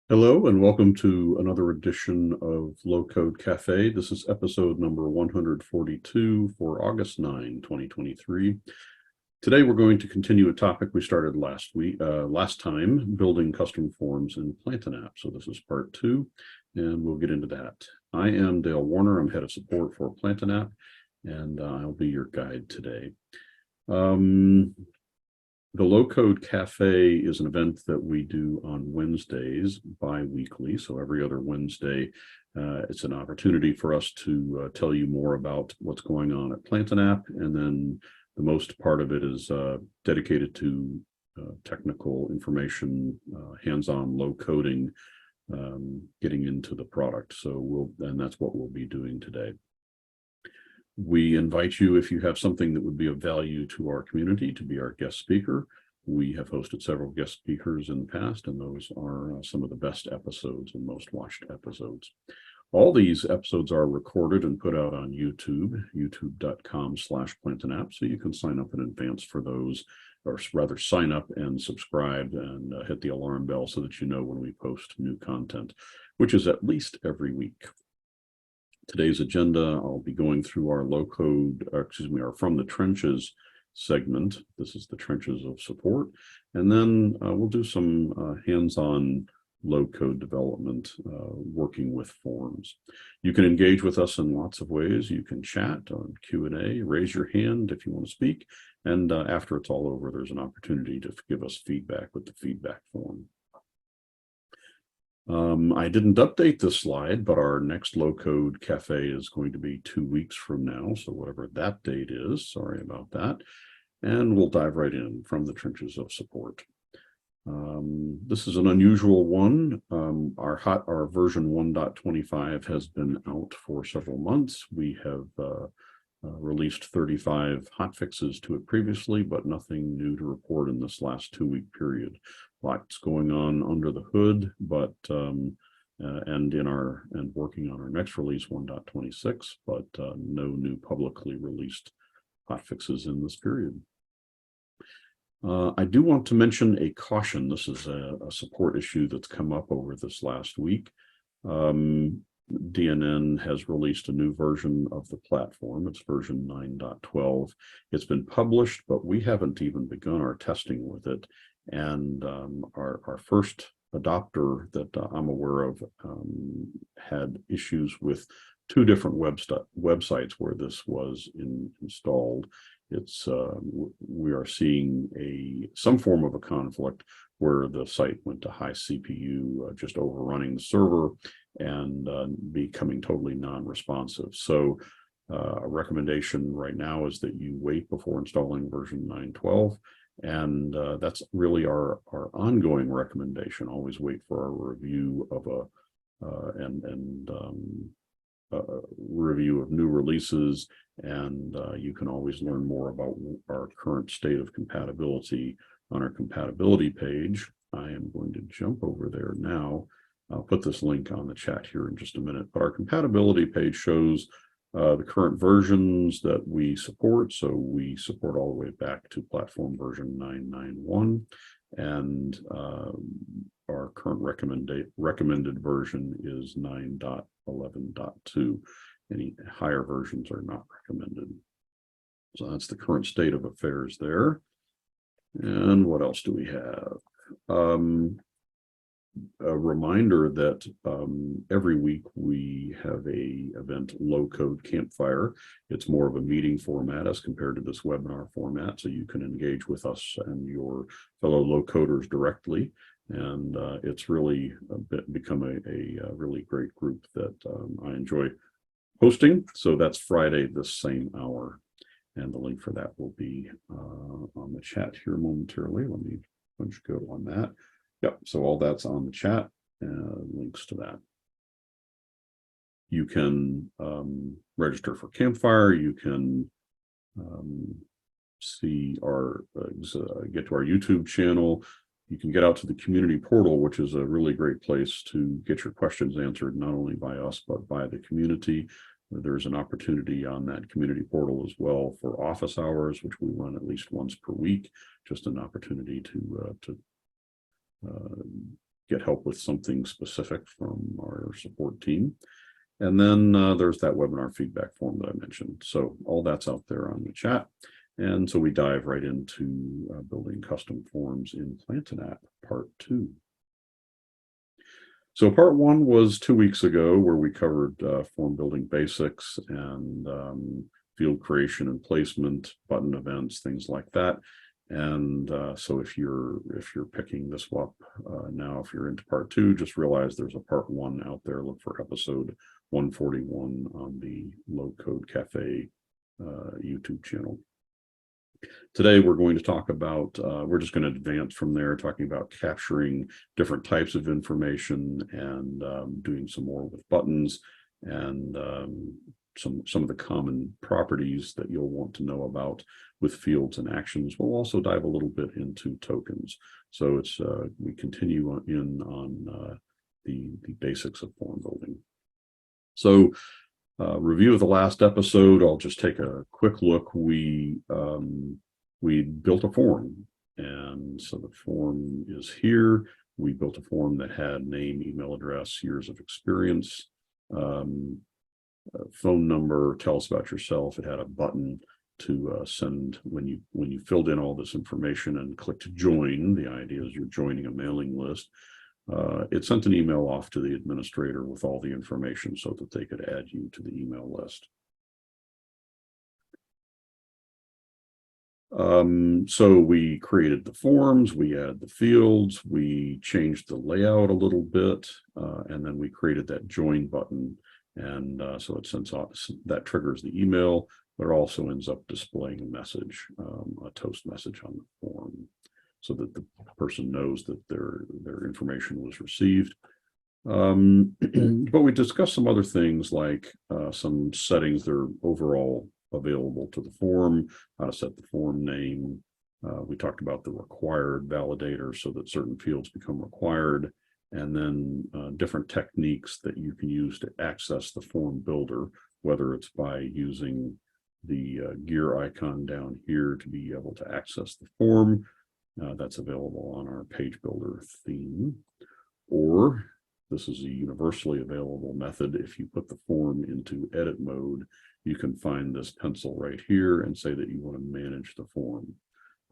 Hello and welcome to another edition of Low Code Cafe. This is episode number 142 for August 9, 2023. Today we're going to continue a topic we started last time, building custom forms in Plantain. So this is part 2, and we'll get into that. I am Dale Warner. I'm head of support for Plantain, and I'll be your guide today. The Low Code Cafe is an event that we do on Wednesdays bi-weekly. So every other Wednesday, it's an opportunity for us to tell you more about what's going on at Plantain. And then the most part of it is dedicated to technical information, hands-on low coding, getting into the product. And that's what we'll be doing today. We invite you, if you have something that would be of value to our community, to be our guest speaker. We have hosted several guest speakers in the past, and those are some of the best episodes and most watched episodes. All these episodes are recorded and put out on YouTube, youtube.com/plantainapp. So you can sign up in advance for those, or rather sign up and subscribe and hit the alarm bell so that you know when we post new content, which is at least every week. Today's agenda, I'll be going through our our From the Trenches segment. This is the trenches of support. And then we'll do some hands-on low-code development working with forms. You can engage with us in lots of ways. You can chat on Q&A, raise your hand if you want to speak. And after it's all over, there's an opportunity to give us feedback with the feedback form. I didn't update this slide, but our next Low Code Cafe is going to be 2 weeks from now. So whatever that date is, sorry about that. And we'll dive right in from the trenches of support. This is an unusual one. Our version 1.25 has been out for several months. We have released 35 hotfixes to it previously, but nothing new to report in this last 2-week period. Lots going on under the hood, but and working on our next release 1.26, but no new publicly released hotfixes in this period. I do want to mention a caution. This is a support issue that's come up over this last week. DNN has released a new version of the platform. It's version 9.12. It's been published, but we haven't even begun our testing with it. And our first adopter that I'm aware of had issues with 2 different websites where this was installed. We are seeing some form of a conflict where the site went to high CPU, just overrunning the server and becoming totally non-responsive. So a recommendation right now is that you wait before installing version 9.12. And that's really our ongoing recommendation. Always wait for a review of review of new releases, and you can always learn more about our current state of compatibility on our compatibility page. I am going to jump over there now. I'll put this link on the chat here in just a minute, but our compatibility page shows the current versions that we support. So we support all the way back to platform version 9.9.1, and our current recommended version is 9.11.2. Any higher versions are not recommended. So that's the current state of affairs there. And what else do we have? A reminder that every week we have a event, Low Code Campfire. It's more of a meeting format as compared to this webinar format, so you can engage with us and your fellow low coders directly. And it's really become a really great group that I enjoy hosting. So that's Friday, the same hour. And the link for that will be on the chat here momentarily. Let me punch go on that. Yep, so all that's on the chat, links to that. You can register for Campfire. You can see get to our YouTube channel. You can get out to the community portal, which is a really great place to get your questions answered, not only by us, but by the community. There's an opportunity on that community portal as well for office hours, which we run at least once per week, just an opportunity to get help with something specific from our support team. And then there's that webinar feedback form that I mentioned. So all that's out there on the chat. And so we dive right into building custom forms in Plantain app part 2. So part 1 was 2 weeks ago, where we covered form building basics and field creation and placement, button events, things like that. And so if you're picking this up now, if you're into part 2, just realize there's a part 1 out there. Look for episode 141 on the Low Code Cafe YouTube channel. Today, we're going to talk about, we're just going to advance from there, talking about capturing different types of information and doing some more with buttons and some of the common properties that you'll want to know about with fields and actions. We'll also dive a little bit into tokens. So it's we continue on the basics of form building. So review of the last episode, I'll just take a quick look. We built a form, and so the form is here. We built a form that had name, email address, years of experience, phone number, tell us about yourself. It had a button to send when you filled in all this information and clicked join. The idea is you're joining a mailing list. It sent an email off to the administrator with all the information so that they could add you to the email list. So we created the forms, we add the fields, we changed the layout a little bit, and then we created that join button. And so it sends off, that triggers the email, but it also ends up displaying a message, a toast message on the form, so that the person knows that their information was received. But we discussed some other things, like some settings that are overall available to the form, how to set the form name. We talked about the required validator so that certain fields become required, and then different techniques that you can use to access the form builder, whether it's by using the gear icon down here to be able to access the form. That's available on our page builder theme, or this is a universally available method. If you put the form into edit mode, you can find this pencil right here and say that you want to manage the form.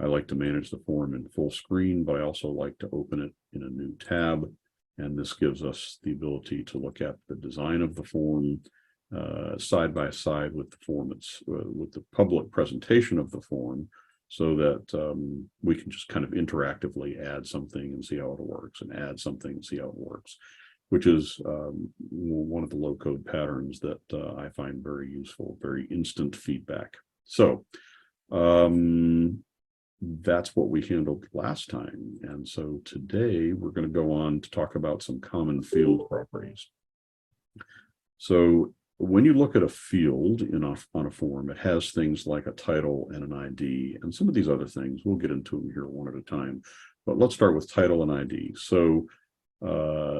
I like to manage the form in full screen, but I also like to open it in a new tab. And this gives us the ability to look at the design of the form side by side with the form, with the public presentation of the form, so that we can just kind of interactively add something and see how it works, and add something and see how it works, which is one of the low code patterns that I find very useful, very instant feedback. So that's what we handled last time. And so today we're going to go on to talk about some common field properties. So when you look at a field on a form, it has things like a title and an ID, and some of these other things. We'll get into them here one at a time, but let's start with title and ID. So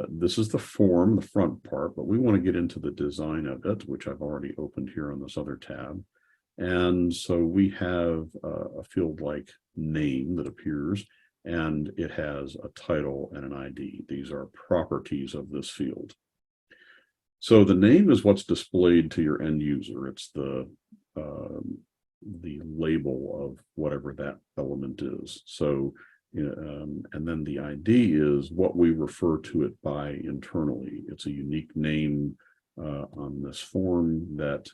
this is the form, the front part, but we want to get into the design of it, which I've already opened here on this other tab. And so we have a field like name that appears, and it has a title and an ID. These are properties of this field. So the name is what's displayed to your end user. It's the label of whatever that element is. So, and then the ID is what we refer to it by internally. It's a unique name on this form that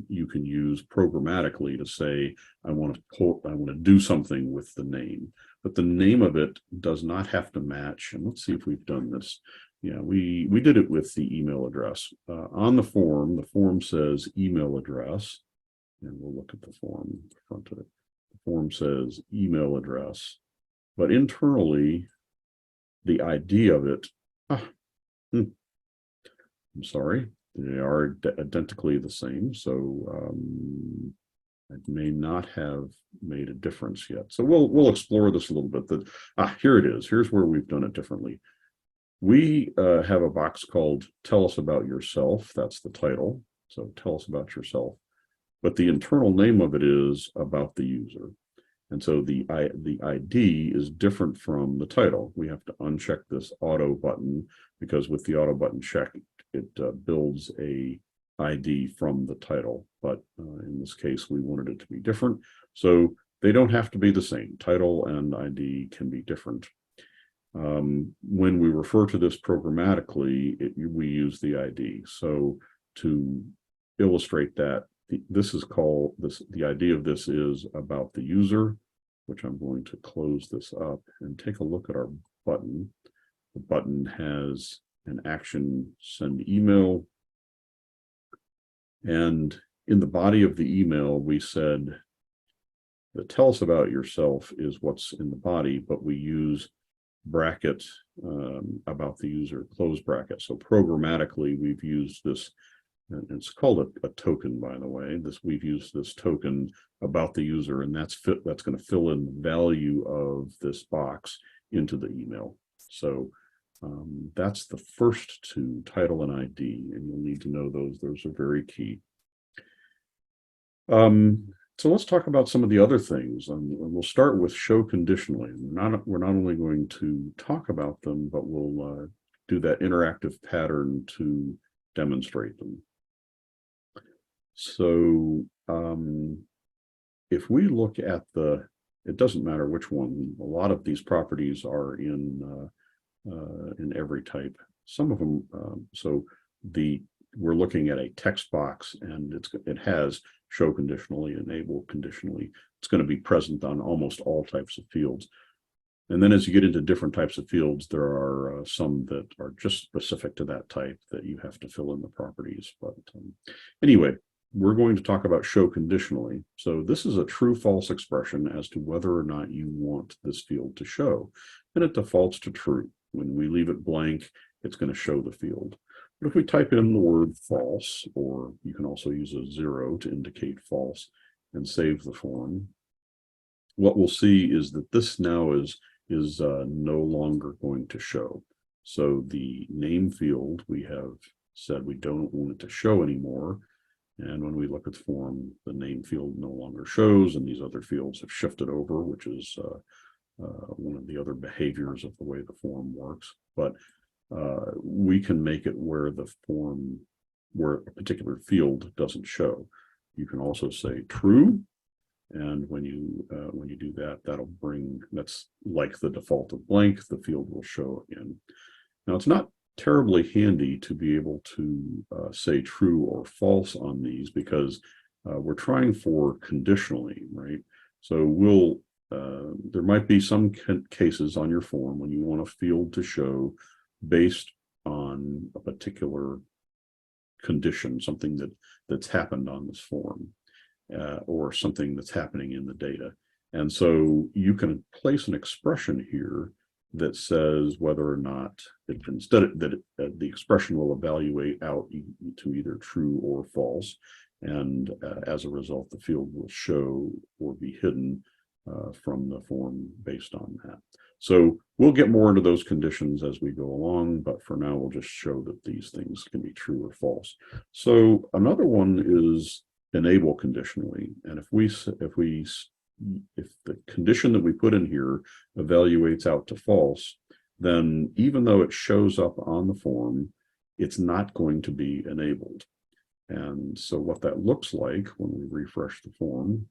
you can use programmatically to say, I want to do something with the name, but the name of it does not have to match. And let's see if we've done this. Yeah, we did it with the email address. On the form says email address, and we'll look at the form in front of it. The form says email address, but internally, the ID of it, I'm sorry, they are identically the same. So it may not have made a difference yet. So we'll explore this a little bit. Here it is. Here's where we've done it differently. We have a box called Tell Us About Yourself. That's the title. So tell us about yourself. But the internal name of it is About the User. And so the ID is different from the title. We have to uncheck this auto button because with the auto button checked, it builds a ID from the title. But in this case, we wanted it to be different. So they don't have to be the same. Title and ID can be different. When we refer to this programmatically, we use the ID. So to illustrate that, the idea of this is about the user, which I'm going to close this up and take a look at our button. The button has an action, send email. And in the body of the email, we said that tell us about yourself is what's in the body, but we use bracket about the user, close bracket. So programmatically, we've used this, and it's called a token, by the way. We've used this token about the user, and that's going to fill in the value of this box into the email. So that's the first two, title and ID, and you'll need to know those. Those are very key. So let's talk about some of the other things, and we'll start with show conditionally. We're not only going to talk about them, but we'll do that interactive pattern to demonstrate them. So if we look at it doesn't matter which one. A lot of these properties are in every type. Some of them, we're looking at a text box, and it has show conditionally, enable conditionally. It's going to be present on almost all types of fields. And then as you get into different types of fields, there are some that are just specific to that type that you have to fill in the properties. But anyway, we're going to talk about show conditionally. So this is a true false expression as to whether or not you want this field to show. And it defaults to true. When we leave it blank, it's going to show the field. But if we type in the word false, or you can also use a 0 to indicate false and save the form, what we'll see is that this now is no longer going to show. So the name field, we have said we don't want it to show anymore. And when we look at the form, the name field no longer shows, and these other fields have shifted over, which is one of the other behaviors of the way the form works. But we can make it where a particular field doesn't show. You can also say true, and when you do that, that's like the default of blank. The field will show again. Now it's not terribly handy to be able to say true or false on these because we're trying for conditionally, right? So there might be some cases on your form when you want a field to show based on a particular condition, something that's happened on this form, or something that's happening in the data. And so you can place an expression here that says whether or not the expression will evaluate out to either true or false. And as a result, the field will show or be hidden from the form based on that. So we'll get more into those conditions as we go along, but for now, we'll just show that these things can be true or false. So another one is enable conditionally. And if the condition that we put in here evaluates out to false, then even though it shows up on the form, it's not going to be enabled. And so what that looks like when we refresh the form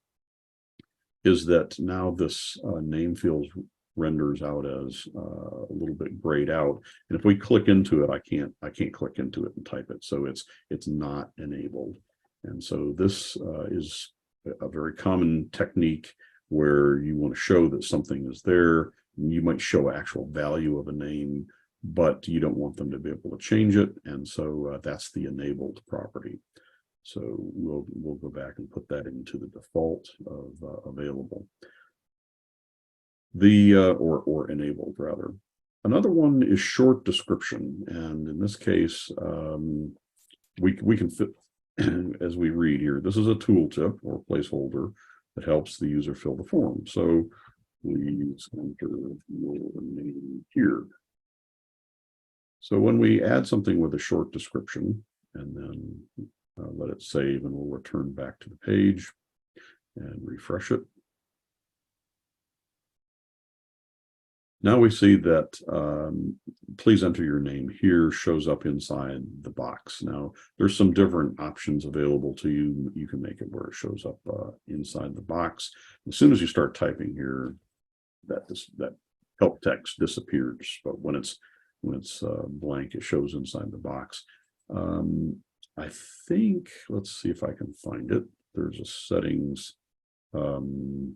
is that now this name field renders out as a little bit grayed out. And if we click into it, I can't click into it and type it. So it's not enabled. And so this is a very common technique where you want to show that something is there. You might show actual value of a name, but you don't want them to be able to change it. And so that's the enabled property. So we'll go back and put that into the default of available. Or enabled rather. Another one is short description. And in this case, we can fit, as we read here, this is a tooltip or placeholder that helps the user fill the form. So please enter your name here. So when we add something with a short description and then let it save, and we'll return back to the page and refresh it. Now we see that please enter your name here shows up inside the box. Now there's some different options available to you. You can make it where it shows up inside the box. As soon as you start typing here, that help text disappears, but when it's blank, it shows inside the box. I think, let's see if I can find it. There's a settings. To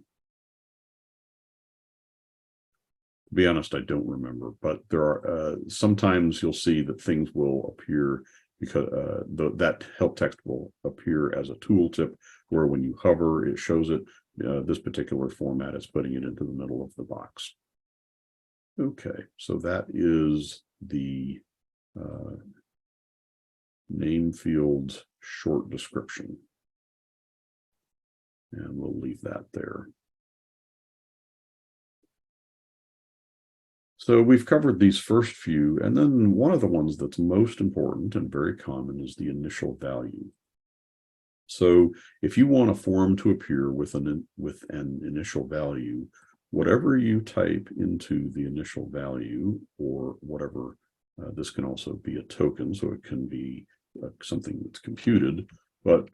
be honest, I don't remember, but there are sometimes you'll see that things will appear because that help text will appear as a tooltip where when you hover, it shows it. This particular format is putting it into the middle of the box. Okay, so that is the name field short description. And we'll leave that there. So we've covered these first few, and then one of the ones that's most important and very common is the initial value. So if you want a form to appear with an initial value, whatever you type into the initial value, or whatever, this can also be a token, so it can be something that's computed, but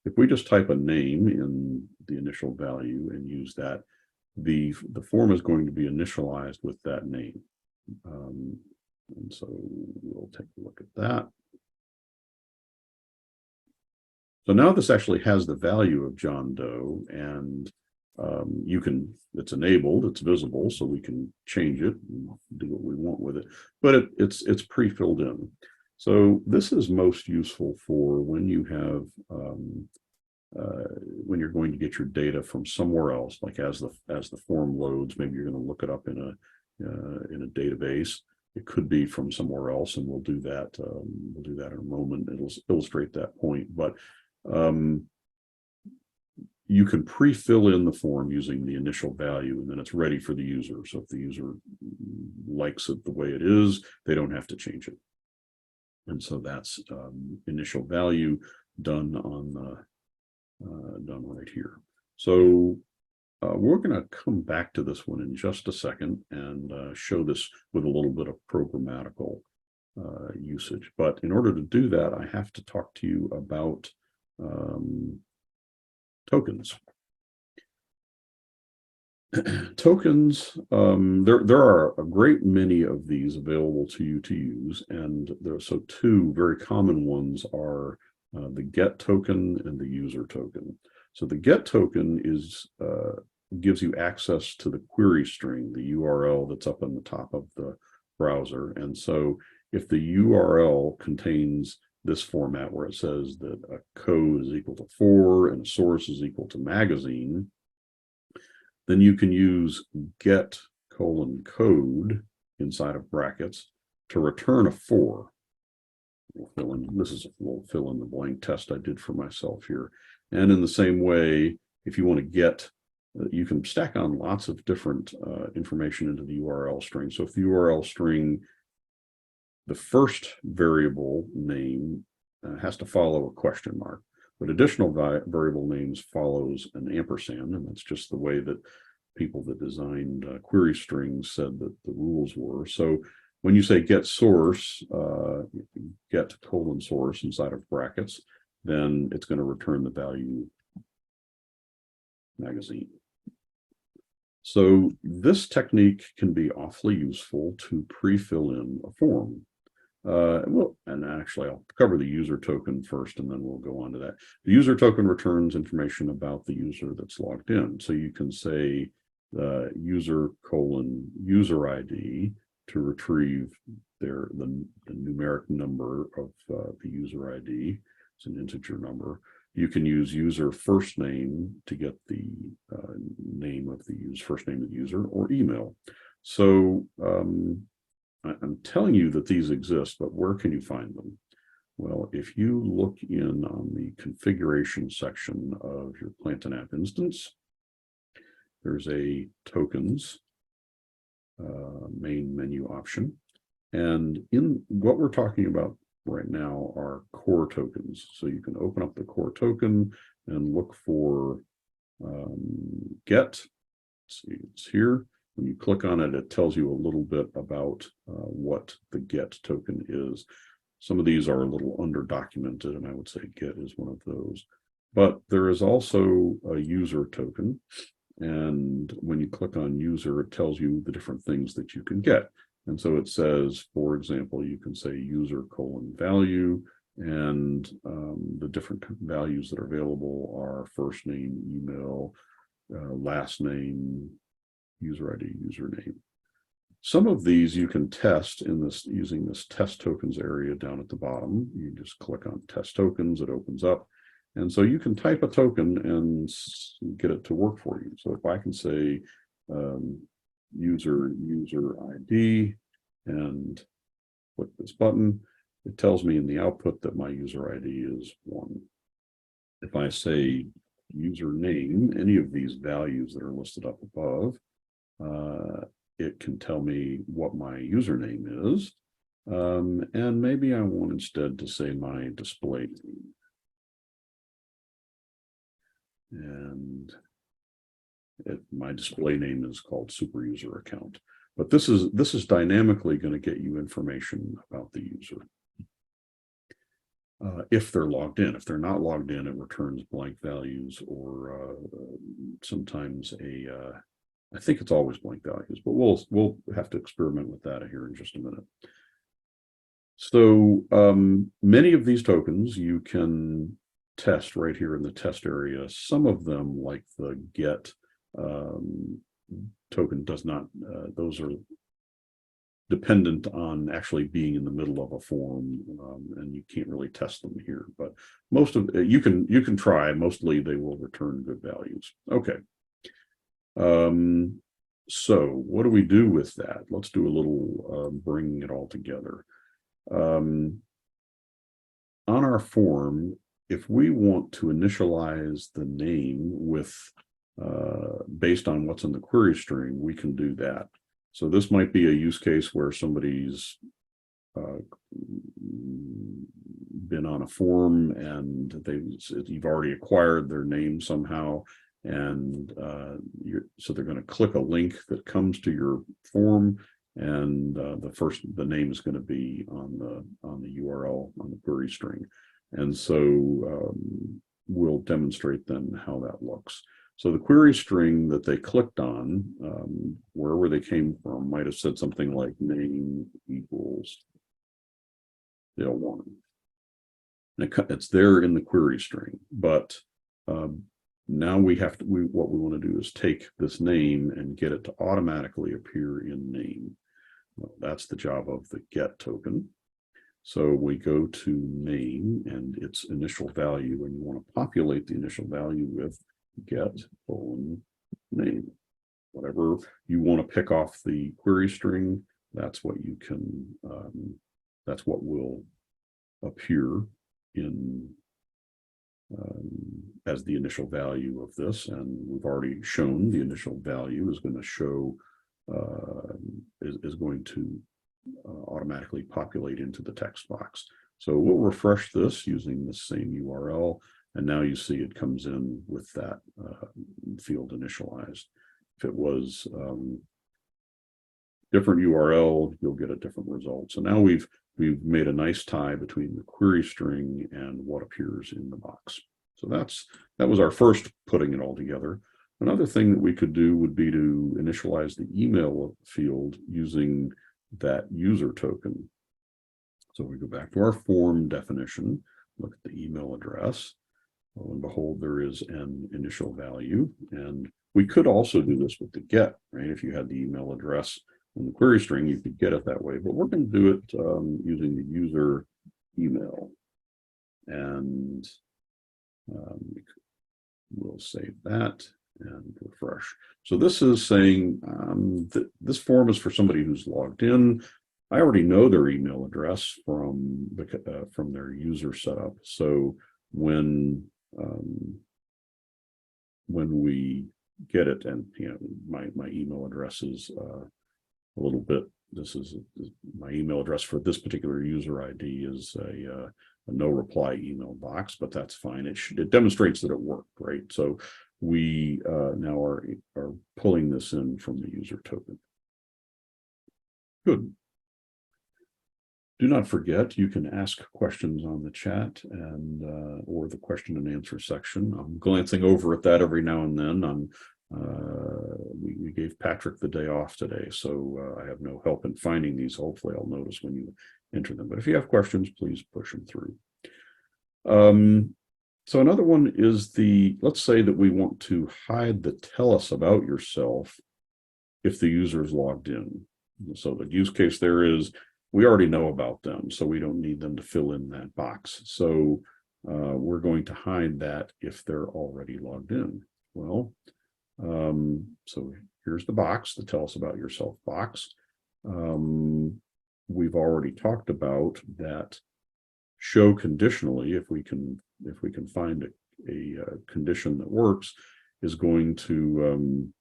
if we just type a name in the initial value and use that, the form is going to be initialized with that name. And so we'll take a look at that. So now this actually has the value of John Doe, and it's enabled, it's visible, so we can change it and do what we want with it, but it's pre-filled in. So this is most useful for when you have when you're going to get your data from somewhere else, like as the form loads, maybe you're going to look it up in a database. It could be from somewhere else, and we'll do that. We'll do that in a moment. It'll illustrate that point, but you can pre-fill in the form using the initial value, and then it's ready for the user. So if the user likes it the way it is, they don't have to change it. And so that's initial value done on done right here. So we're going to come back to this one in just a second and show this with a little bit of programmatical usage. But in order to do that, I have to talk to you about tokens. Tokens, there are a great many of these available to you to use, and so two very common ones are the get token and the user token. So the get token gives you access to the query string, the URL that's up on the top of the browser. And so if the URL contains this format where it says that a code is equal to 4 and a source is equal to magazine, then you can use get :code inside of brackets to return a 4. This is a little fill in the blank test I did for myself here. And in the same way, if you want to get, you can stack on lots of different information into the URL string. So if the URL string, the first variable name has to follow a question mark, but additional variable names follows an ampersand, and that's just the way that people that designed query strings said that the rules were. So when you say get source, get :source inside of brackets, then it's going to return the value magazine. So this technique can be awfully useful to pre-fill in a form. And actually I'll cover the user token first, and then we'll go on to that. The user token returns information about the user that's logged in. So you can say user :user ID to retrieve the numeric number of the user ID. It's an integer number. You can use user first name to get the name of the first name of the user, or email. So I'm telling you that these exist, but where can you find them? Well, if you look in on the configuration section of your Plant and App instance, there's a tokens main menu option. And in what we're talking about right now are core tokens. So you can open up the core token and look for get. See, it's here. When you click on it, it tells you a little bit about what the get token is. Some of these are a little under-documented, and I would say get is one of those. But there is also a user token. And when you click on user, it tells you the different things that you can get. And so it says, for example, you can say user : value, and the different values that are available are first name, email, last name, user ID, username. Some of these you can test in this using this test tokens area down at the bottom. You just click on test tokens, it opens up. And so you can type a token and get it to work for you. So if I can say user ID and click this button, it tells me in the output that my user ID is 1. If I say username, any of these values that are listed up above, it can tell me what my username is. And maybe I want instead to say my display name. And my display name is called super user account. But this is dynamically going to get you information about the user. If they're logged in. If they're not logged in, it returns blank values, or sometimes I think it's always blank values, but we'll have to experiment with that here in just a minute. So many of these tokens you can test right here in the test area. Some of them, like the get token, does not, those are dependent on actually being in the middle of a form, and you can't really test them here, but most of you can try. Mostly they will return good values. Okay. So what do we do with that? Let's do a little bringing it all together. On our form, if we want to initialize the name with based on what's in the query string, we can do that. So this might be a use case where somebody's been on a form and you've already acquired their name somehow, and so they're going to click a link that comes to your form, and the name is going to be on the URL on the query string, and so we'll demonstrate then how that looks. So the query string that they clicked on, wherever they came from, might have said something like name equals L1. It's there in the query string, but now what we want to do is take this name and get it to automatically appear in name. Well, that's the job of the get token. So we go to name and its initial value, and you want to populate the initial value with get name. Whatever you want to pick off the query string, that's what you can, that's what will appear in as the initial value of this. And we've already shown the initial value is going to show is going to automatically populate into the text box. So we'll refresh this using the same URL, and now you see it comes in with that field initialized. If it was different URL, you'll get a different result. So now we've made a nice tie between the query string and what appears in the box. So that was our first putting it all together. Another thing that we could do would be to initialize the email field using that user token. So we go back to our form definition, look at the email address. Lo and behold, there is an initial value. And we could also do this with the get, right? If you had the email address in the query string, you could get it that way, but we're going to do it using the user email. And we'll save that and refresh. So this is saying that this form is for somebody who's logged in. I already know their email address from their user setup. So when we get it, and my email address is a little bit. This is my email address for this particular user ID is a no reply email box, but that's fine. It demonstrates that it worked, right? So we now are pulling this in from the user token. Good. Do not forget, you can ask questions on the chat and or the question and answer section. I'm glancing over at that every now and then. We gave Patrick the day off today, so I have no help in finding these. Hopefully I'll notice when you enter them. But if you have questions, please push them through. So another one is let's say that we want to hide the tell us about yourself if the user is logged in. So the use case there is, we already know about them, so we don't need them to fill in that box. So we're going to hide that if they're already logged in. Well, so here's the box, the tell us about yourself box. We've already talked about that show conditionally, if we can find a condition that works, is going to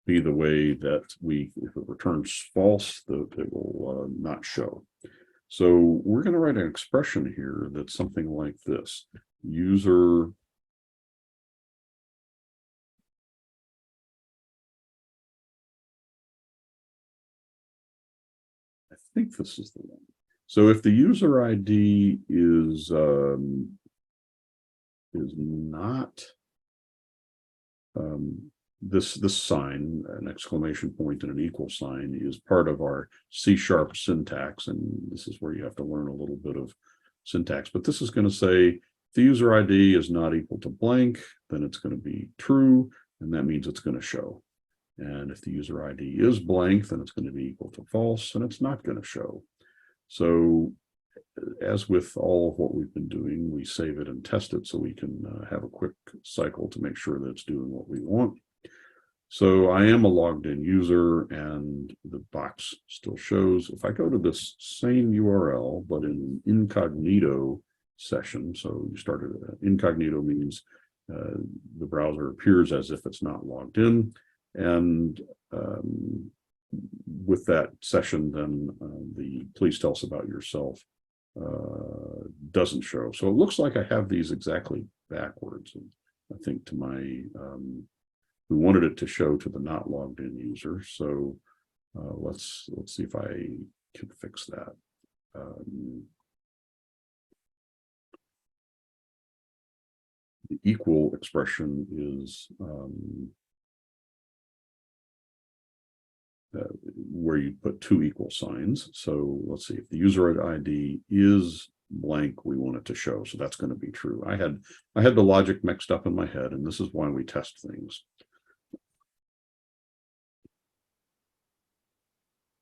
be the way that if it returns false, it will not show. So we're going to write an expression here that's something like this: user I think this is the one. So if the user ID is not this sign, an exclamation point and an equal sign, is part of our C# syntax, and this is where you have to learn a little bit of syntax. But this is going to say if the user ID is not equal to blank, then it's going to be true, and that means it's going to show. And if the user ID is blank, then it's going to be equal to false, and it's not going to show. So as with all of what we've been doing, we save it and test it so we can have a quick cycle to make sure that it's doing what we want. So I am a logged in user and the box still shows. If I go to this same URL, but in an incognito session, so you started incognito means the browser appears as if it's not logged in. And with that session, then the please tell us about yourself doesn't show. So it looks like I have these exactly backwards. And I think to my, we wanted it to show to the not logged in user. So let's see if I can fix that. The equal expression is where you put two equal signs. So let's see, if the user ID is blank, we want it to show. So that's going to be true. I had the logic mixed up in my head, and this is why we test things.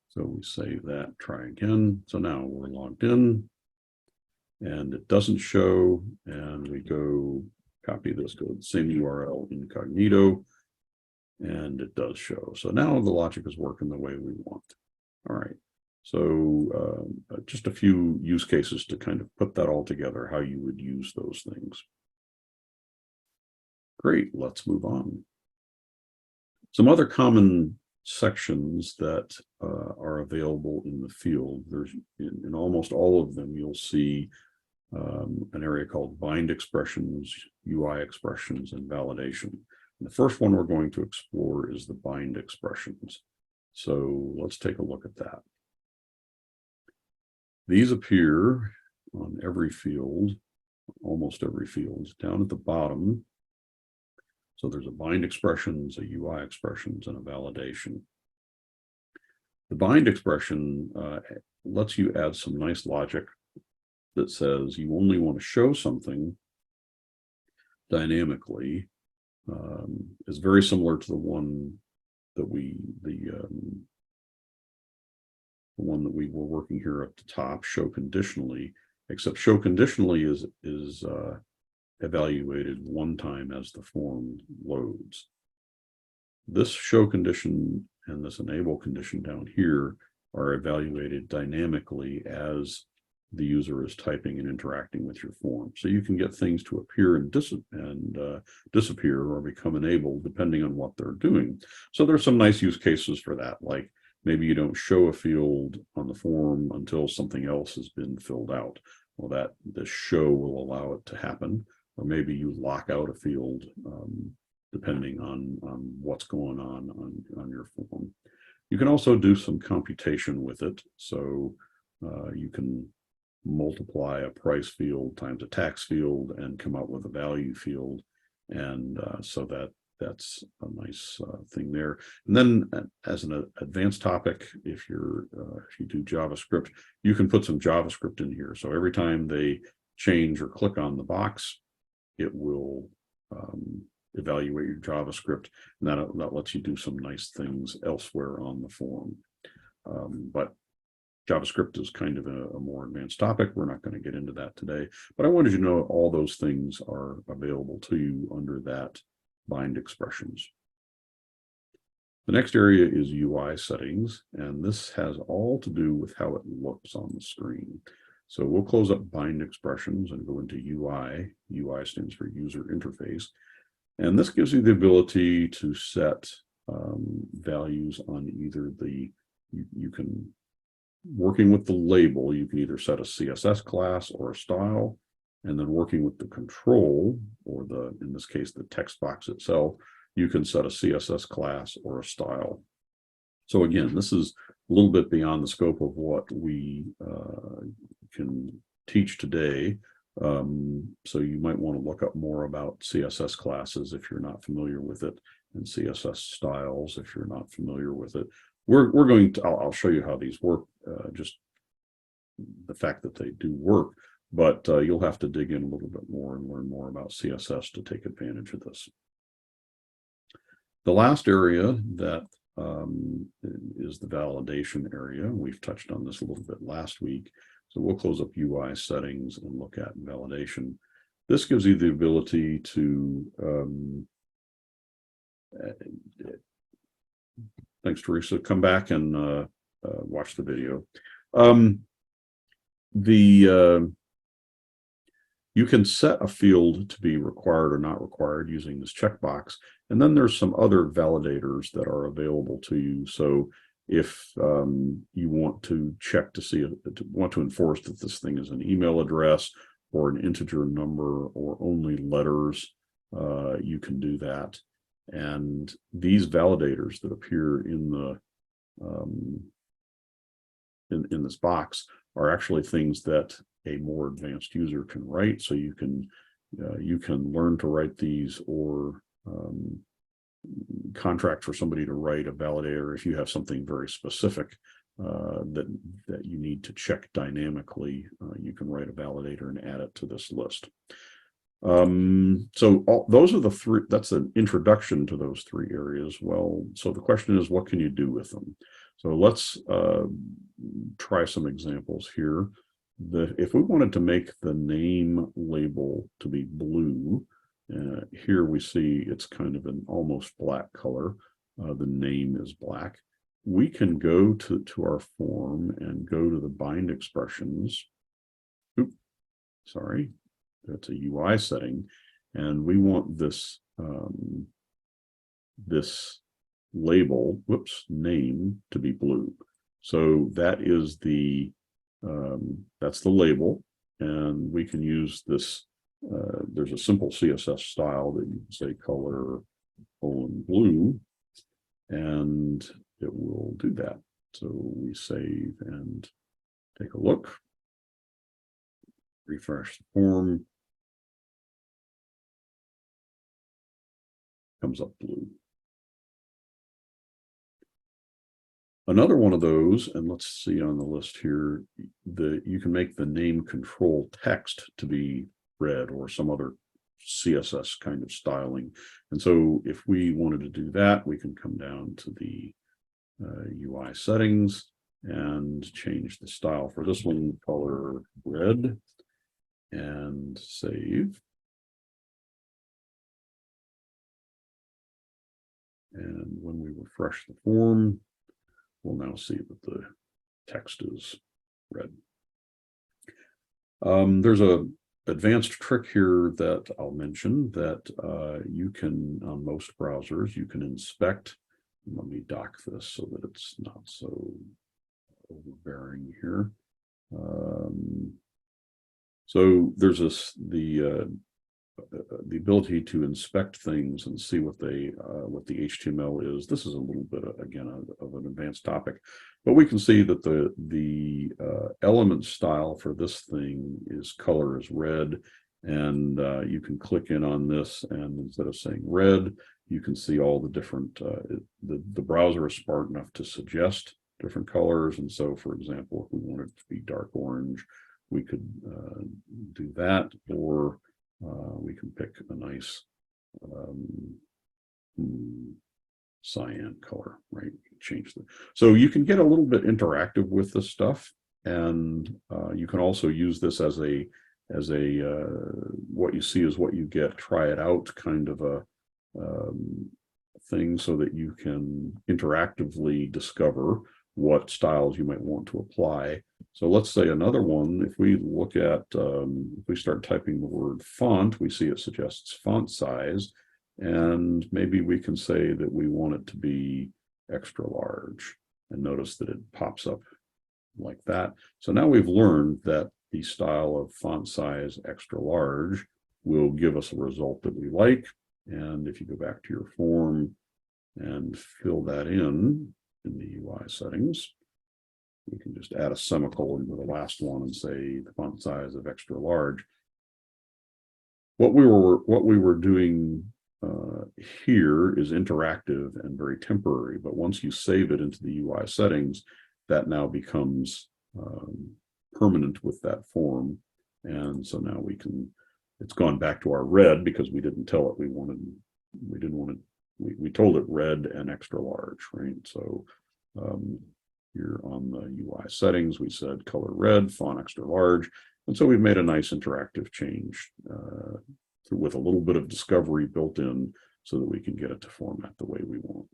So we save that, try again. So now we're logged in and it doesn't show, and we go copy this, go to the same URL incognito, and it does show. So now the logic is working the way we want. All right. So just a few use cases to kind of put that all together, how you would use those things. Great, let's move on. Some other common sections that are available in the field. There's in almost all of them, you'll see an area called bind expressions, UI expressions, and validation. And the first one we're going to explore is the bind expressions. So let's take a look at that. These appear on every field, almost every field, down at the bottom. So there's a bind expressions, a UI expressions, and a validation. The bind expression lets you add some nice logic that says you only want to show something dynamically. Is very similar to the one that we were working here at the top, show conditionally, except show conditionally is evaluated one time as the form loads. This show condition and this enable condition down here are evaluated dynamically as the user is typing and interacting with your form. So you can get things to appear and disappear or become enabled depending on what they're doing. So there's some nice use cases for that, like maybe you don't show a field on the form until something else has been filled out. Well, the show will allow it to happen. Or maybe you lock out a field depending on what's going on your form. You can also do some computation with it. So you can multiply a price field times a tax field and come up with a value field. And so that's a nice thing there. And then as an advanced topic, if you do JavaScript, you can put some JavaScript in here. So every time they change or click on the box, it will evaluate your JavaScript, and that lets you do some nice things elsewhere on the form. But JavaScript is kind of a more advanced topic. We're not going to get into that today, but I wanted you to know all those things are available to you under that bind expressions. The next area is UI settings, and this has all to do with how it looks on the screen. So we'll close up bind expressions and go into UI. UI stands for user interface. And this gives you the ability to set values on either you can, working with the label, you can either set a CSS class or a style, and then working with the control, or in this case, the text box itself, you can set a CSS class or a style. So again, this is a little bit beyond the scope of what we can teach today. So you might want to look up more about CSS classes if you're not familiar with it, and CSS styles if you're not familiar with it. We're going to, I'll show you how these work, just the fact that they do work, but you'll have to dig in a little bit more and learn more about CSS to take advantage of this. The last area that is the validation area. We've touched on this a little bit last week. So we'll close up UI settings and look at validation. This gives you the ability to, thanks, Teresa, come back and watch the video. You can set a field to be required or not required using this checkbox. And then there's some other validators that are available to you. So if you want to check to see, want to enforce that this thing is an email address or an integer number or only letters, you can do that. And these validators that appear in the in this box are actually things that a more advanced user can write. So you can learn to write these, or contract for somebody to write a validator if you have something very specific that you need to check dynamically. You can write a validator and add it to this list. So those are the three. That's an introduction to those three areas. Well, so the question is, what can you do with them? So let's try some examples here. If we wanted to make the name label to be blue, here we see it's kind of an almost black color. The name is black. We can go to our form and go to the bind expressions. Oops, sorry, that's a UI setting, and we want this this label, name, to be blue. So that is that's the label, and we can use this. There's a simple CSS style that you can say color :blue, and it will do that. So we save and take a look, refresh the form, comes up blue. Another one of those, and let's see on the list here, you can make the name control text to be red or some other CSS kind of styling. And so if we wanted to do that, we can come down to the UI settings and change the style for this one, color red, and save. And when we refresh the form, we'll now see that the text is red. There's an advanced trick here that I'll mention that you can, on most browsers, you can inspect. Let me dock this so that it's not so overbearing here. So there's the the ability to inspect things and see what the HTML is. This is a little bit again of an advanced topic, but we can see that the element style for this thing is color is red, and you can click in on this, and instead of saying red, you can see all the different. The browser is smart enough to suggest different colors, and so, for example, if we wanted it to be dark orange, we could do that, or we can pick a nice cyan color, right? Change the. So you can get a little bit interactive with this stuff, and you can also use this as a what you see is what you get. Try it out, kind of a thing, so that you can interactively discover what styles you might want to apply. So let's say another one, if we look at, if we start typing the word font, we see it suggests font size, and maybe we can say that we want it to be extra large, and notice that it pops up like that. So now we've learned that the style of font size extra large will give us a result that we like. And if you go back to your form and fill that in the UI settings, we can just add a semicolon to the last one and say the font size of extra large. What we were doing here is interactive and very temporary, but once you save it into the UI settings, that now becomes permanent with that form. And so now we can, it's gone back to our red because we didn't tell it we didn't want it, we told it red and extra large, right? So here on the UI settings, we said color red, font extra large. And so we've made a nice interactive change with a little bit of discovery built in so that we can get it to format the way we want.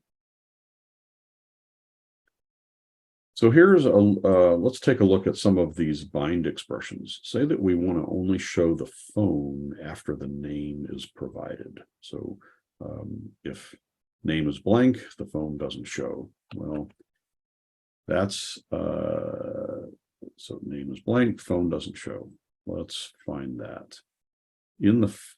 So here's let's take a look at some of these bind expressions. Say that we want to only show the phone after the name is provided. So if name is blank, the phone doesn't show. Well, that's so name is blank, phone doesn't show. Let's find that.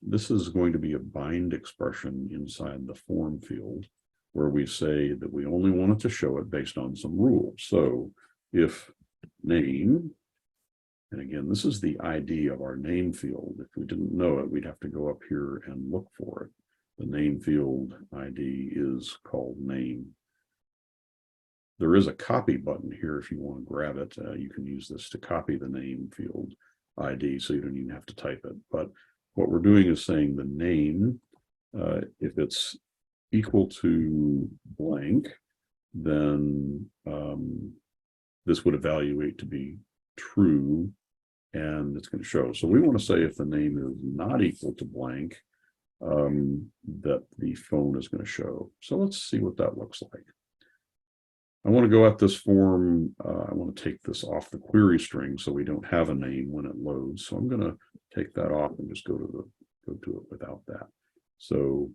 This is going to be a bind expression inside the form field, where we say that we only want it to show it based on some rules. So if name, and again, this is the ID of our name field. If we didn't know it, we'd have to go up here and look for it. The name field ID is called name. There is a copy button here if you want to grab it. You can use this to copy the name field ID, so you don't even have to type it. But what we're doing is saying the name, if it's equal to blank, then this would evaluate to be true, and it's going to show. So we want to say if the name is not equal to blank, that the phone is going to show. So let's see what that looks like. I want to go at this form. I want to take this off the query string so we don't have a name when it loads. So I'm going to take that off and just go to it without that. So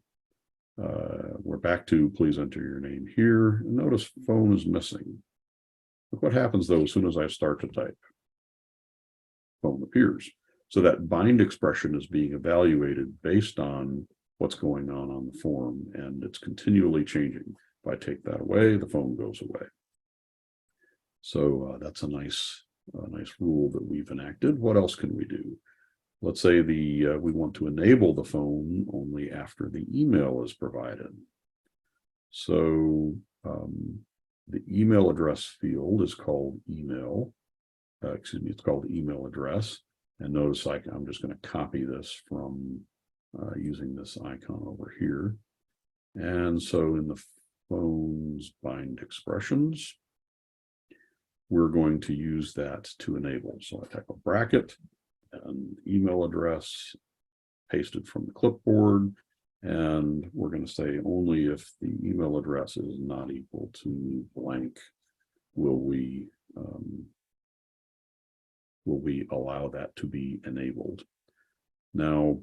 we're back to please enter your name here. And notice phone is missing. Look what happens though as soon as I start to type. Phone appears. So that bind expression is being evaluated based on what's going on the form, and it's continually changing. If I take that away, the phone goes away. So that's a nice rule that we've enacted. What else can we do? Let's say we want to enable the phone only after the email is provided. So the email address field is called email. It's called email address. And notice I'm just going to copy this from using this icon over here. And so in the phone's bind expressions, we're going to use that to enable. So I type a bracket and email address pasted from the clipboard, and we're going to say only if the email address is not equal to blank will we allow that to be enabled. Now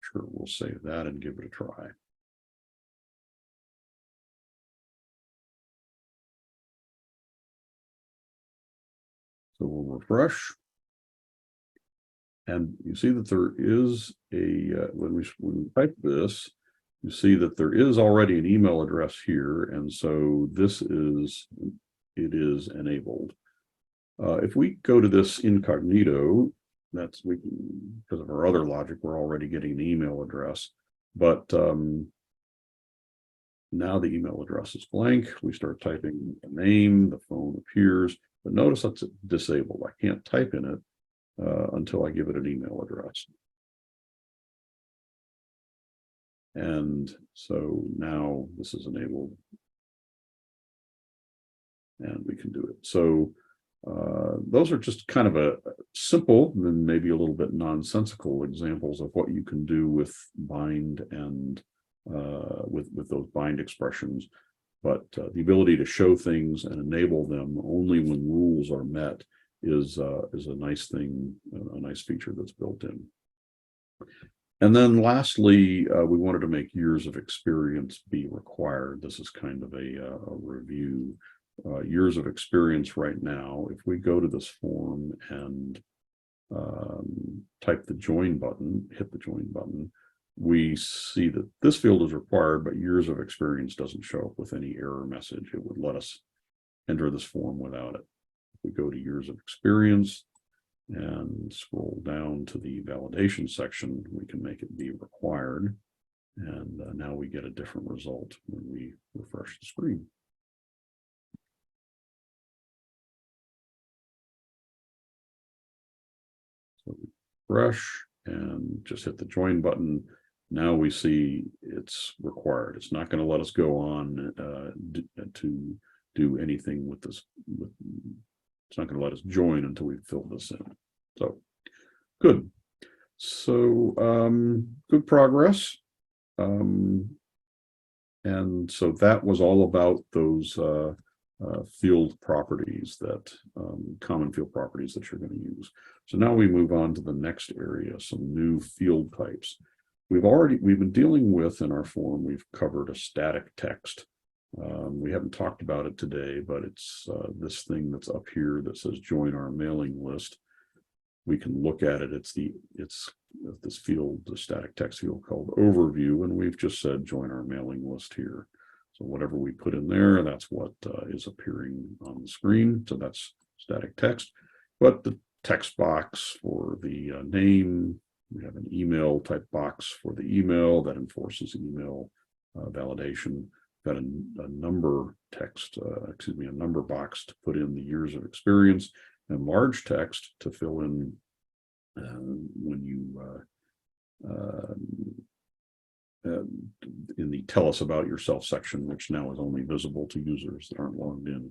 sure, we'll save that and give it a try. So we'll refresh. And you see that there is a, when we type this, you see that there is already an email address here. And so it is enabled. If we go to this incognito, because of our other logic, we're already getting an email address. But now the email address is blank. We start typing a name, the phone appears, but notice that's disabled. I can't type in it until I give it an email address. And so now this is enabled and we can do it. So those are just kind of a simple and maybe a little bit nonsensical examples of what you can do with bind and with those bind expressions. But the ability to show things and enable them only when rules are met is a nice thing, a nice feature that's built in. And then lastly, we wanted to make years of experience be required. This is kind of a review. Years of experience right now, if we go to this form and type the join button, hit the join button, we see that this field is required, but years of experience doesn't show up with any error message. It would let us enter this form without it. If we go to years of experience and scroll down to the validation section, we can make it be required. And now we get a different result when we refresh the screen. So we refresh and just hit the join button. Now we see it's required. It's not going to let us go on to do anything with this. It's not going to let us join until we fill this in. So good. So good progress. And so that was all about those field properties that common field properties that you're going to use. So now we move on to the next area, some new field types. We've been dealing with in our form, we've covered a static text. We haven't talked about it today, but it's this thing that's up here that says join our mailing list. We can look at it. It's this field, the static text field called overview, and we've just said join our mailing list here. So whatever we put in there, that's what is appearing on the screen. So that's static text. But the text box for the name, we have an email type box for the email that enforces email validation. Got a number text, a number box to put in the years of experience, and large text to fill in when you in the tell us about yourself section, which now is only visible to users that aren't logged in.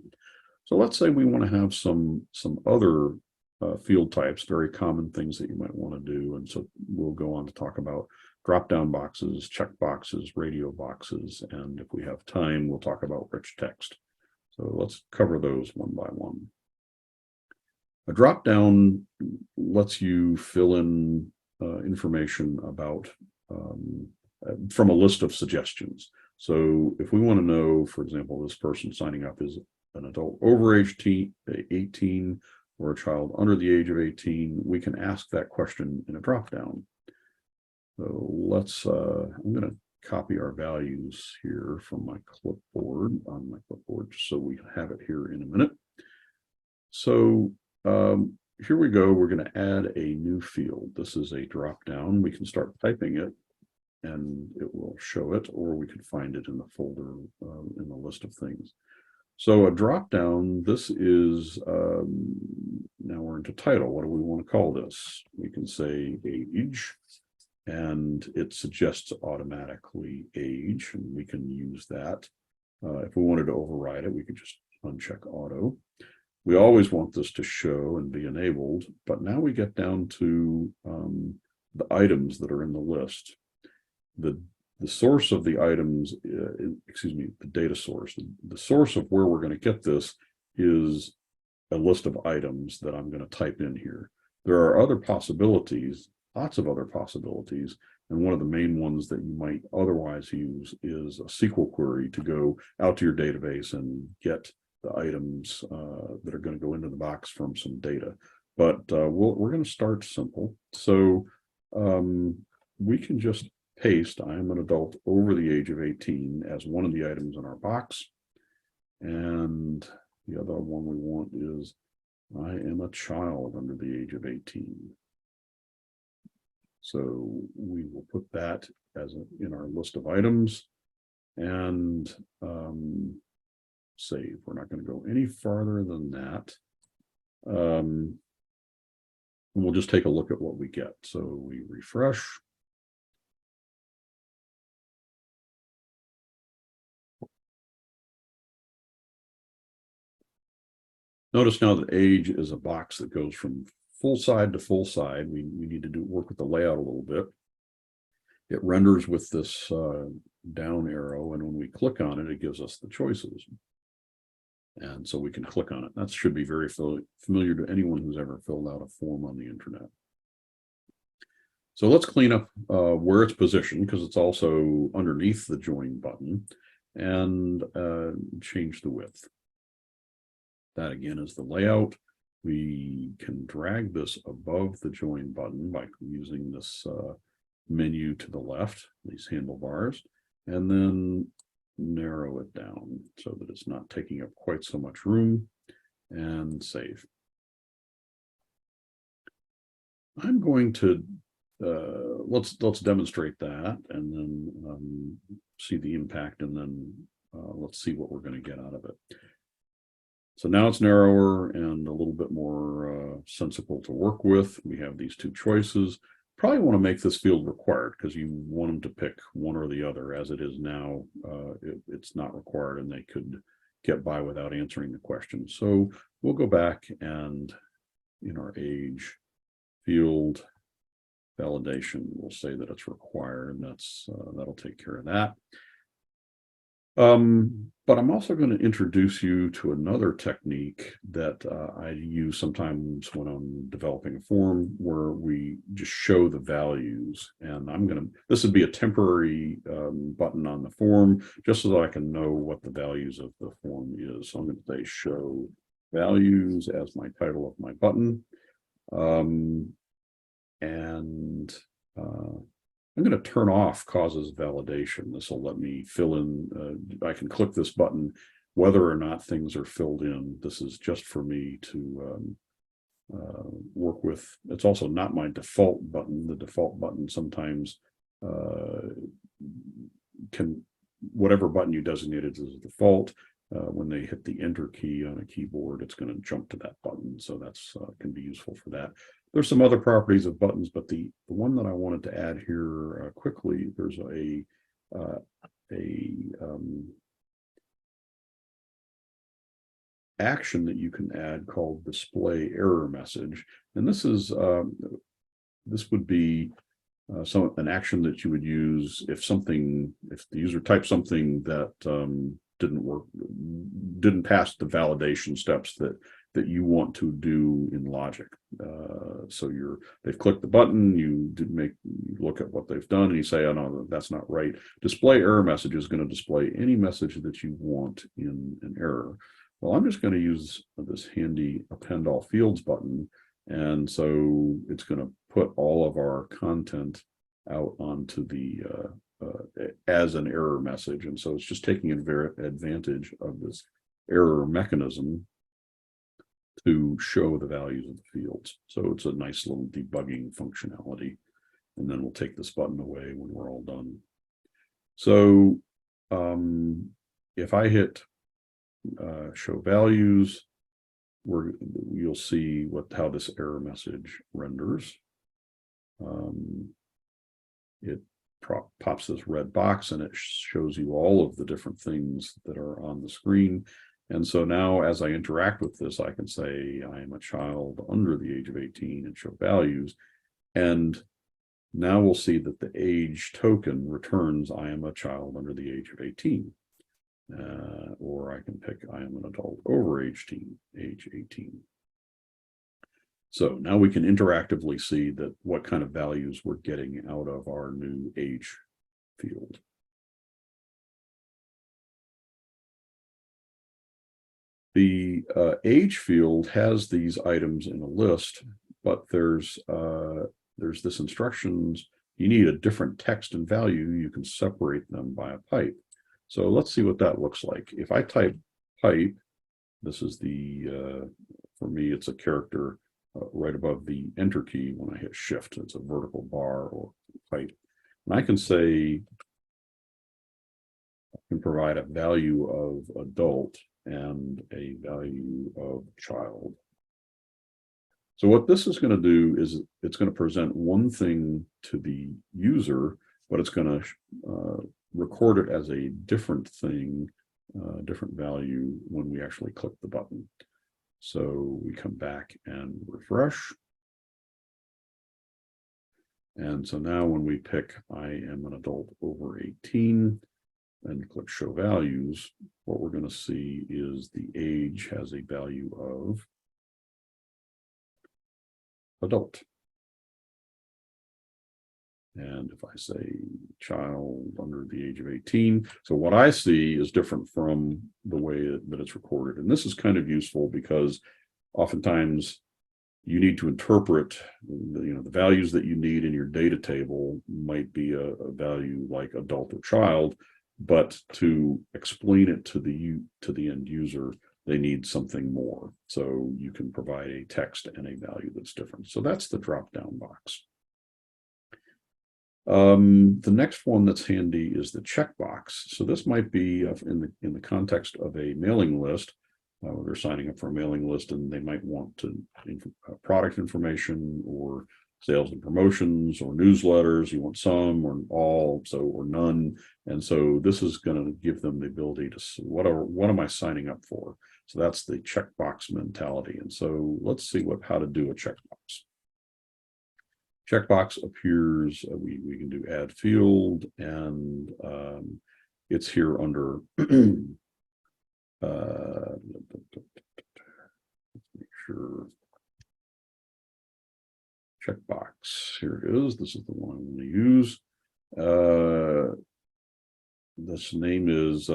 So let's say we want to have some other field types, very common things that you might want to do. And so we'll go on to talk about drop-down boxes, checkboxes, radio boxes, and if we have time, we'll talk about rich text. So let's cover those one by one. A drop-down lets you fill in information about from a list of suggestions. So if we want to know, for example, this person signing up is an adult over age 18 or a child under the age of 18, we can ask that question in a drop-down. So let's, I'm going to copy our values here from my clipboard, on my clipboard, just so we have it here in a minute. So here we go. We're going to add a new field. This is a drop-down. We can start typing it and it will show it, or we could find it in the folder in the list of things. So a drop-down, this is, now we're into title. What do we want to call this? We can say age, and it suggests automatically age, and we can use that. If we wanted to override it, we could just uncheck auto. We always want this to show and be enabled, but now we get down to the items that are in the list. The source of the items, the data source, the source of where we're going to get this is a list of items that I'm going to type in here. There are other possibilities, lots of other possibilities, and one of the main ones that you might otherwise use is a SQL query to go out to your database and get the items that are going to go into the box from some data. But we're going to start simple. So we can just paste "I am an adult over the age of 18" as one of the items in our box. And the other one we want is "I am a child under the age of 18." So we will put that as in our list of items and save. We're not going to go any farther than that. And we'll just take a look at what we get. So we refresh. Notice now that age is a box that goes from full side to full side. We need to work with the layout a little bit. It renders with this down arrow, and when we click on it, it gives us the choices. And so we can click on it. That should be very familiar to anyone who's ever filled out a form on the internet. So let's clean up where it's positioned, because it's also underneath the join button, and change the width. That again is the layout. We can drag this above the join button by using this menu to the left, these handlebars, and then narrow it down so that it's not taking up quite so much room, and save. I'm going to let's demonstrate that, and then see the impact, and then let's see what we're going to get out of it. So now it's narrower and a little bit more sensible to work with. We have these two choices. Probably want to make this field required, because you want them to pick one or the other. As it is now, it's not required, and they could get by without answering the question. So we'll go back, and in our age field validation, we'll say that it's required, and that'll take care of that. But I'm also going to introduce you to another technique that I use sometimes when I'm developing a form, where we just show the values. And this would be a temporary button on the form, just so that I can know what the values of the form is. So I'm going to say show values as my title of my button. I'm going to turn off causes validation. This will let me fill in. I can click this button whether or not things are filled in. This is just for me to work with. It's also not my default button. The default button sometimes whatever button you designated as default, when they hit the enter key on a keyboard, it's going to jump to that button. So that's can be useful for that. There's some other properties of buttons, but the one that I wanted to add here quickly, there's a action that you can add called display error message. And this would be an action that you would use if the user typed something that didn't pass the validation steps that you want to do in logic. So they've clicked the button, you look at what they've done, and you say, oh no, that's not right. Display error message is going to display any message that you want in an error. Well, I'm just going to use this handy append all fields button, and so it's going to put all of our content out onto the as an error message. And so it's just taking advantage of this error mechanism to show the values of the fields. So it's a nice little debugging functionality. And then we'll take this button away when we're all done. So if I hit show values, you'll see how this error message renders. It pops this red box, and it shows you all of the different things that are on the screen. And so now as I interact with this, I can say I am a child under the age of 18 and show values. And now we'll see that the age token returns I am a child under the age of 18. Or I can pick I am an adult over age 18. So now we can interactively see that what kind of values we're getting out of our new age field. The age field has these items in a list, but there's this instructions. You need a different text and value. You can separate them by a pipe. So let's see what that looks like. If I type pipe, this is the, for me, it's a character right above the enter key when I hit shift. It's a vertical bar or pipe. And I can say, I can provide a value of adult and a value of child. So what this is going to do is it's going to present one thing to the user, but it's going to record it as a different thing, different value when we actually click the button. So we come back and refresh. And so now when we pick, I am an adult over 18, and click show values, what we're going to see is the age has a value of adult. And if I say child under the age of 18, so what I see is different from the way that it's recorded. And this is kind of useful because oftentimes you need to interpret, the values that you need in your data table might be a value like adult or child, but to explain it to the end user, they need something more. So you can provide a text and a value that's different. So that's the drop-down box. The next one that's handy is the checkbox. So this might be in the context of a mailing list. They're signing up for a mailing list and they might want to product information or sales and promotions or newsletters. You want some or all, or none. And so this is going to give them the ability to see what am I signing up for? So that's the checkbox mentality. And so let's see how to do a checkbox. Checkbox appears, we can do add field, and it's here under let's make sure. Checkbox, here it is. This is the one I'm going to use. This name is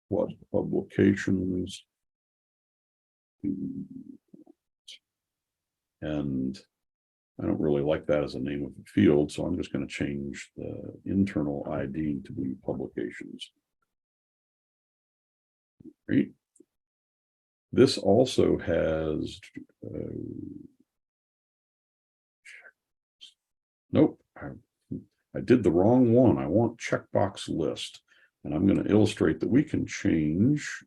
what? Publications. And I don't really like that as a name of a field, so I'm just going to change the internal ID to be publications. Right. This also has, nope, I did the wrong one. I want checkbox list, and I'm going to illustrate that we can change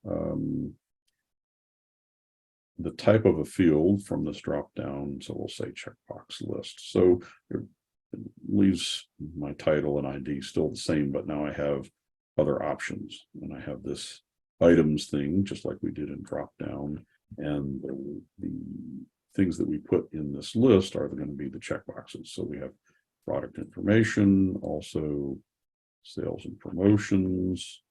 the type of a field from this drop down. So we'll say checkbox list. So it leaves my title and ID still the same, but now I have other options, and I have this items thing, just like we did in drop down. And the things that we put in this list are going to be the checkboxes. So we have product information, also sales and promotions,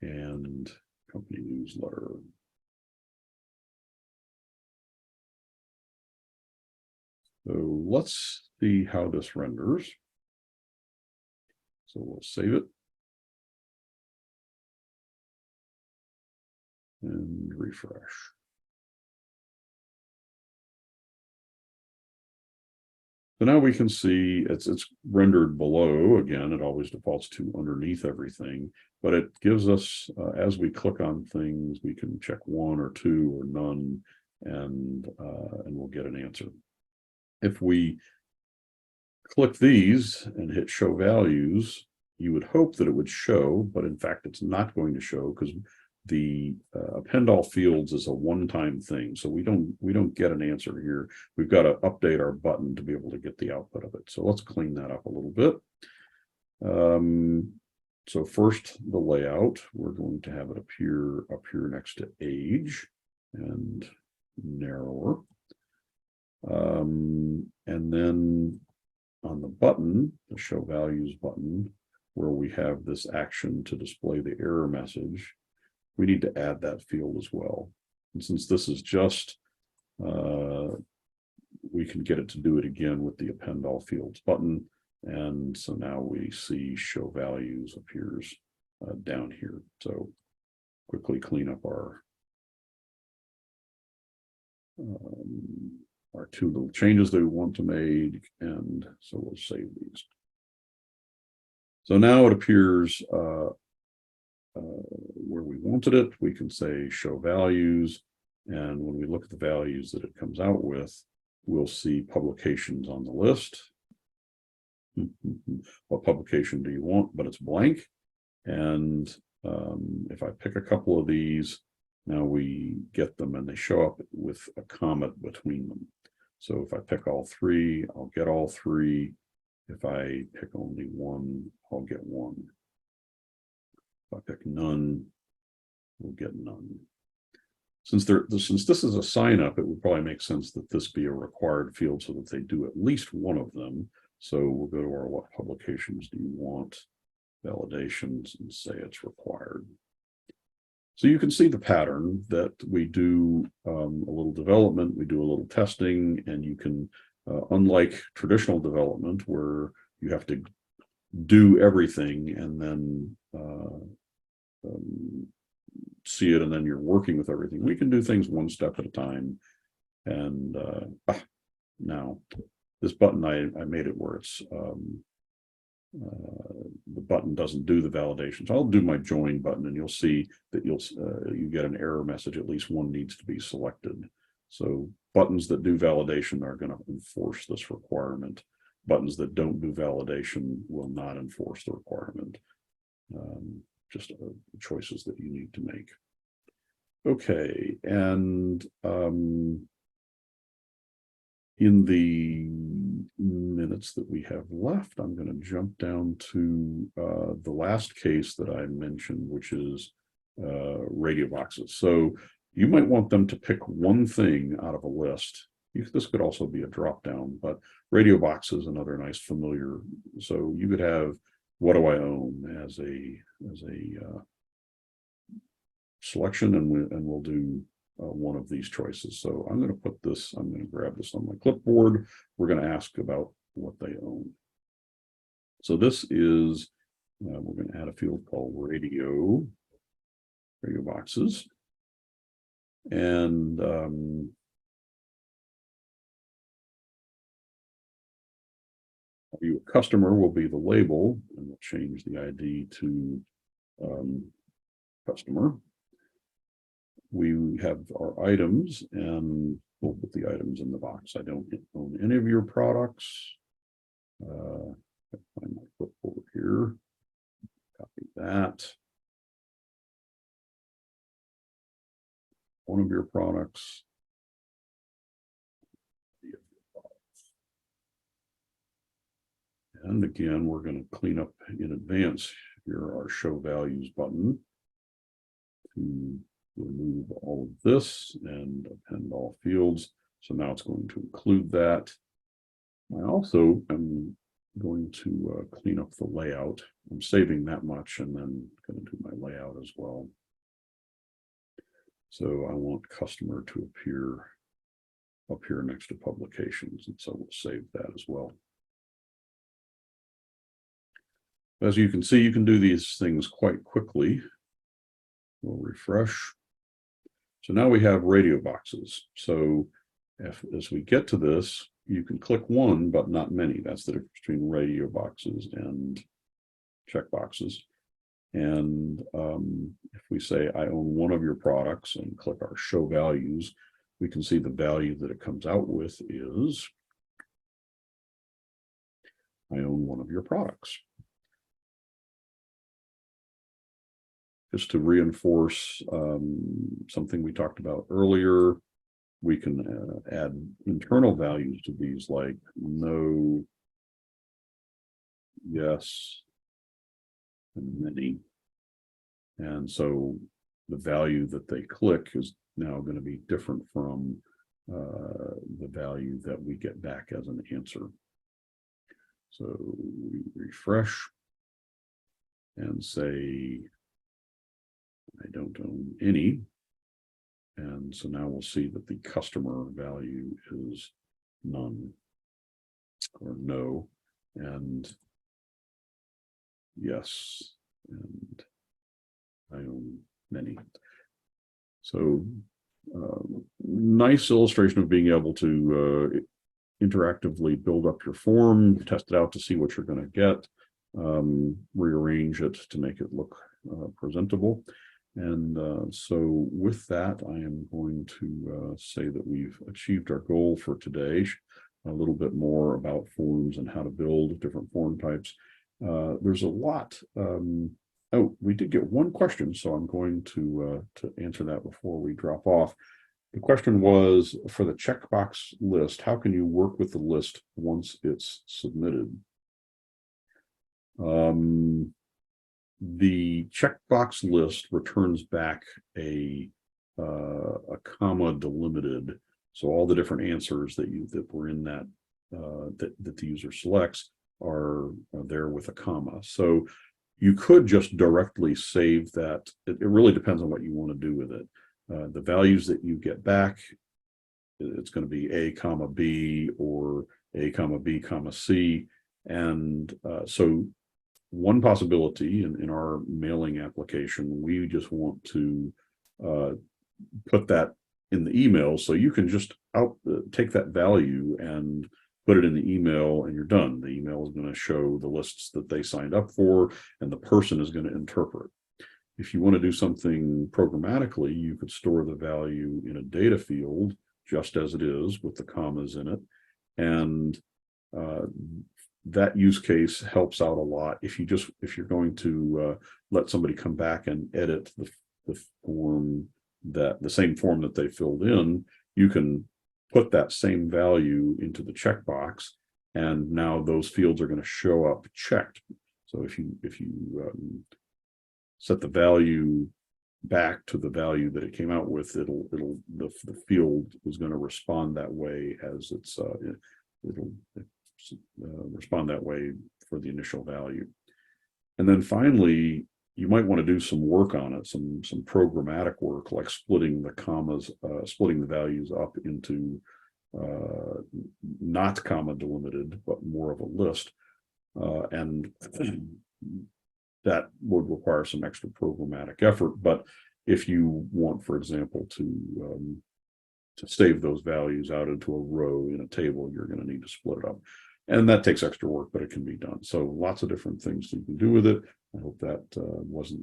and company newsletter. So let's see how this renders. So we'll save it and refresh. So now we can see it's rendered below. Again, it always defaults to underneath everything, but it gives us, as we click on things, we can check 1 or 2 or none, and we'll get an answer. If we click these and hit show values, you would hope that it would show, but in fact, it's not going to show because the append all fields is a one-time thing. So we don't get an answer here. We've got to update our button to be able to get the output of it. So let's clean that up a little bit. So first, the layout, we're going to have it appear up here next to age and narrower. And then on the button, the show values button, where we have this action to display the error message, we need to add that field as well. And since this is just, we can get it to do it again with the append all fields button. And so now we see show values appears down here. So quickly clean up our two little changes that we want to make. And so we'll save these. So now it appears where we wanted it. We can say show values. And when we look at the values that it comes out with, we'll see publications on the list. What publication do you want? But it's blank. And if I pick a couple of these, now we get them and they show up with a comma between them. So if I pick all three, I'll get all three. If I pick only one, I'll get one. If I pick none, we'll get none. Since this is a sign up, it would probably make sense that this be a required field so that they do at least one of them. So we'll go to our what publications do you want validations and say it's required. So you can see the pattern that we do a little development, we do a little testing, and you can, unlike traditional development where you have to do everything and then see it and then you're working with everything. We can do things one step at a time. And now this button, I made it where it's the button doesn't do the validation. So I'll do my join button and you'll see that you get an error message. At least one needs to be selected. So buttons that do validation are going to enforce this requirement. Buttons that don't do validation will not enforce the requirement. Just choices that you need to make. Okay, and in the minutes that we have left, I'm going to jump down to the last case that I mentioned, which is radio boxes. So you might want them to pick one thing out of a list. This could also be a drop down, but radio box is another nice familiar. So you could have what do I own as a selection, and we'll do one of these choices. So I'm going to grab this on my clipboard. We're going to ask about what they own. So this is, we're going to add a field called radio boxes. And view customer will be the label, and we'll change the ID to customer. We have our items, and we'll put the items in the box. I don't own any of your products. Find my clipboard here. Copy that. One of your products. And again, we're going to clean up in advance here our show values button to remove all of this and append all fields. So now it's going to include that. I also am going to clean up the layout. I'm saving that much and then going to do my layout as well. So I want customer to appear up here next to publications, and so we'll save that as well. As you can see, you can do these things quite quickly. We'll refresh. So now we have radio boxes. So as we get to this, you can click one, but not many. That's the difference between radio boxes and checkboxes. And if we say, I own one of your products and click our show values, we can see the value that it comes out with is, I own one of your products. Just to reinforce something we talked about earlier, we can add internal values to these like no, yes, and many. And so the value that they click is now going to be different from the value that we get back as an answer. So we refresh and say, I don't own any. And so now we'll see that the customer value is none or no. And yes, and I own many. So nice illustration of being able to interactively build up your form, test it out to see what you're going to get, rearrange it to make it look presentable. And so with that, I am going to say that we've achieved our goal for today. A little bit more about forms and how to build different form types. There's a lot. Oh, we did get one question, so I'm going to answer that before we drop off. The question was, for the checkbox list, how can you work with the list once it's submitted? The checkbox list returns back a comma delimited. So all the different answers that were in that that the user selects are there with a comma. So you could just directly save that. It really depends on what you want to do with it. The values that you get back, it's going to be A comma B or A comma B comma C. And so one possibility in our mailing application, we just want to put that in the email. So you can just take that value and put it in the email and you're done. The email is going to show the lists that they signed up for and the person is going to interpret. If you want to do something programmatically, you could store the value in a data field just as it is with the commas in it. And that use case helps out a lot. If you're going to let somebody come back and edit the form, the same form that they filled in, you can put that same value into the checkbox, and now those fields are going to show up checked. So if you set the value back to the value that it came out with, the field is going to respond that way as it'll respond that way for the initial value. And then finally, you might want to do some work on it, some programmatic work, like splitting the commas, splitting the values up into not comma delimited, but more of a list. And that would require some extra programmatic effort. But if you want, for example, to save those values out into a row in a table, you're going to need to split it up. And that takes extra work, but it can be done. So lots of different things you can do with it. I hope that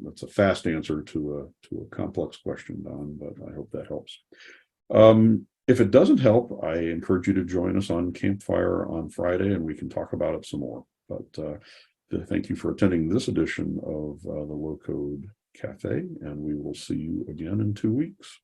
that's a fast answer to a complex question, Don, but I hope that helps. If it doesn't help, I encourage you to join us on Campfire on Friday, and we can talk about it some more. But thank you for attending this edition of the Low Code Cafe, and we will see you again in 2 weeks.